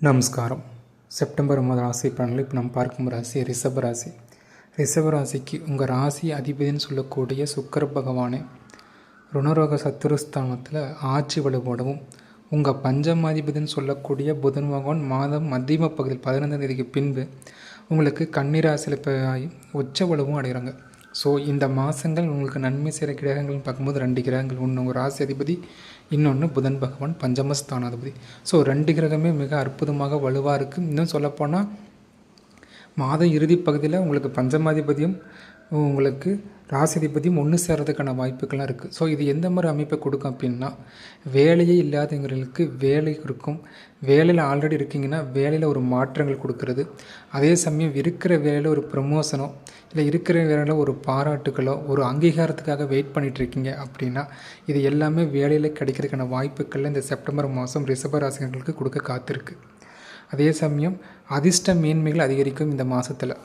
நமஸ்காரம். செப்டம்பர் மாத ராசி பலன்கள் இப்போ நம்ம பார்க்கும் ராசி ரிஷப ராசி. ரிஷப ராசிக்கு உங்கள் ராசி அதிபதினு சொல்லக்கூடிய சுக்கிர பகவானே ருணரோக சத்துருஸ்தானத்தில் ஆட்சி வலுவோடவும், உங்கள் பஞ்சமாதிபதினு சொல்லக்கூடிய புதன் பகவான் மாதம் மத்தியம பகுதியில் 15ஆம் தேதிக்கு பின்பு உங்களுக்கு கன்னிராசியில் உச்ச வலுவும் அடைகிறாங்க. ஸோ இந்த மாதங்கள் உங்களுக்கு நன்மை செய்கிற கிரகங்கள்னு பார்க்கும்போது 2 கிரகங்கள், ஒன்று உங்கள் ராசி அதிபதி, இன்னொன்று புதன் பகவான் பஞ்சமஸ்தானாதிபதி. ஸோ 2 கிரகமே மிக அற்புதமாக வலுவாக இருக்குது. இன்னும் சொல்லப்போனால் மாத இறுதி பகுதியில் உங்களுக்கு பஞ்சமாதிபதியும் உங்களுக்கு ராசிதிபதியும் ஒன்று சேர்றதுக்கான வாய்ப்புகள்லாம் இருக்குது. ஸோ இது எந்த மாதிரி அமைப்பை கொடுக்கும் அப்படின்னா, வேலையே இல்லாதவங்களுக்கு வேலை இருக்கும். வேலையில் ஆல்ரெடி இருக்கீங்கன்னா வேலையில் ஒரு மாற்றங்கள் கொடுக்கறது, அதே சமயம் இருக்கிற வேலையில் ஒரு ப்ரமோஷனோ இல்லை இருக்கிற வேலையில் ஒரு பாராட்டுகளோ ஒரு அங்கீகாரத்துக்காக வெயிட் பண்ணிகிட்ருக்கீங்க அப்படின்னா, இது எல்லாமே வேலையில் கிடைக்கிறதுக்கான வாய்ப்புகளில் இந்த செப்டம்பர் மாதம் ரிஷப ராசினர்களுக்கு கொடுக்க காத்திருக்கு. அதே சமயம் அதிர்ஷ்ட மேன்மைகள் அதிகரிக்கும் இந்த மாதத்தில்.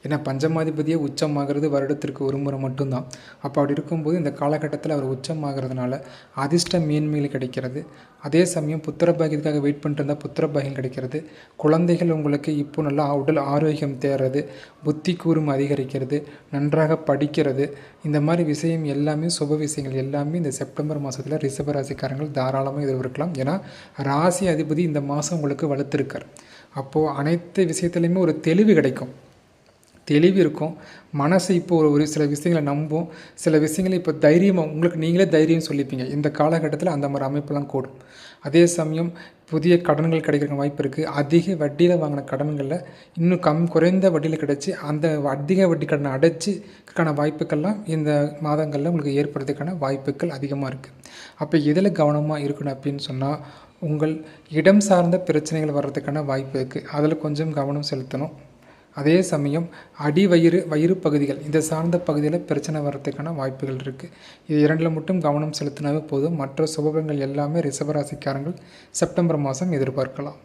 ஏன்னா பஞ்சமாதிபதியே உச்சமாகிறது வருடத்திற்கு ஒரு முறை மட்டும்தான். அப்போ அப்படி இருக்கும்போது இந்த காலகட்டத்தில் அவர் உச்சமாகிறதுனால அதிர்ஷ்ட மேன்மைகள் கிடைக்கிறது. அதே சமயம் புத்திர பாகியத்துக்காக வெயிட் பண்ணிட்டு இருந்தால் புத்திர பாகியம் கிடைக்கிறது. குழந்தைகள் உங்களுக்கு இப்போ நல்லா உடல் ஆரோக்கியம் தேர்றது, புத்தி கூர்மை அதிகரிக்கிறது, நன்றாக படிக்கிறது, இந்த மாதிரி விஷயம் எல்லாமே சுப விஷயங்கள் எல்லாமே இந்த செப்டம்பர் மாதத்தில் ரிஷபராசிக்காரங்கள் தாராளமாக எதிர்பார்க்கலாம். ஏன்னா ராசி அதிபதி இந்த மாதம் உங்களுக்கு வலுத்திருக்கார். அப்போது அனைத்து விஷயத்துலையுமே ஒரு தெளிவு கிடைக்கும், தெளிவு இருக்கும். மனசு இப்போது ஒரு சில விஷயங்களை நம்பும், சில விஷயங்களை இப்போ தைரியமாக உங்களுக்கு நீங்களே தைரியம் சொல்லிப்பீங்க. இந்த காலகட்டத்தில் அந்த மாதிரி அமைப்பெல்லாம் கூடும். அதே சமயம் புதிய கடன்கள் கிடைக்கிற வாய்ப்பு இருக்குது. அதிக வட்டியில் வாங்கின கடன்களில் இன்னும் குறைந்த வட்டியில் கிடச்சி அந்த அதிக வட்டி கடனை அடைச்சிக்கான வாய்ப்புக்கள்லாம் இந்த மாதங்களில் உங்களுக்கு ஏற்படுறதுக்கான வாய்ப்புகள் அதிகமாக இருக்குது. அப்போ எதில் கவனமாக இருக்கணும் அப்படின்னு சொன்னால், உங்கள் இடம் சார்ந்த பிரச்சனைகள் வர்றதுக்கான வாய்ப்பு இருக்குது. அதில் கொஞ்சம் கவனம் செலுத்தணும். அதே சமயம் வயிறு பகுதிகள் இந்த சார்ந்த பகுதியில் பிரச்சனை வர்றதுக்கான வாய்ப்புகள் இருக்குது. இது 2ல் மட்டும் கவனம் செலுத்தினாவே போதும். மற்ற சுபங்கள் எல்லாமே ரிஷபராசிக்காரங்கள் செப்டம்பர் மாதம் எதிர்பார்க்கலாம்.